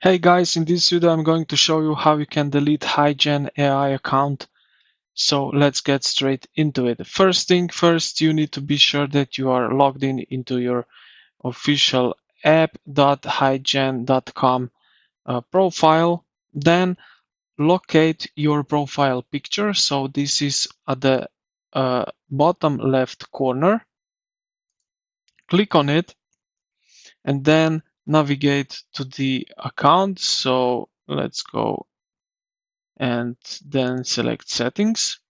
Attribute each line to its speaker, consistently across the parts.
Speaker 1: Hey guys, in this video I'm going to show you how you can delete Heygen AI account. So let's get straight into it. First thing first, you need to be sure that you are logged in into your official app.heygen.com profile. Then locate your profile picture. So this is at the bottom left corner. Click on it and then navigate to the account. So let's go and then select settings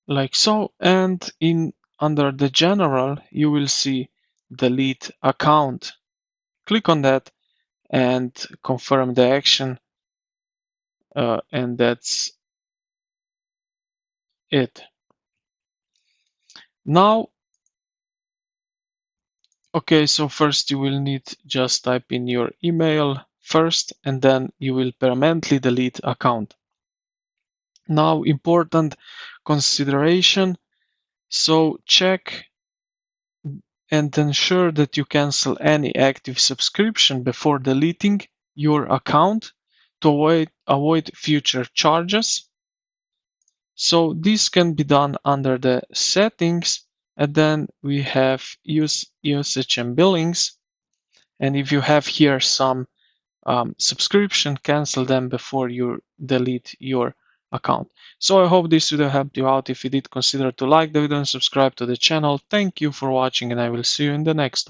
Speaker 1: like so, and in under the general you will see delete account. Click on that and confirm the action, and that's it. Now, okay, so first you will need just type in your email first, and then you will permanently delete account. Now, important consideration, so check and ensure that you cancel any active subscription before deleting your account to avoid future charges. So this can be done under the settings, and then we have usage and billings. And if you have here some subscription, cancel them before you delete your account. So I hope this video helped you out. If you did, consider to like the video and subscribe to the channel. Thank you for watching, and I will see you in the next one.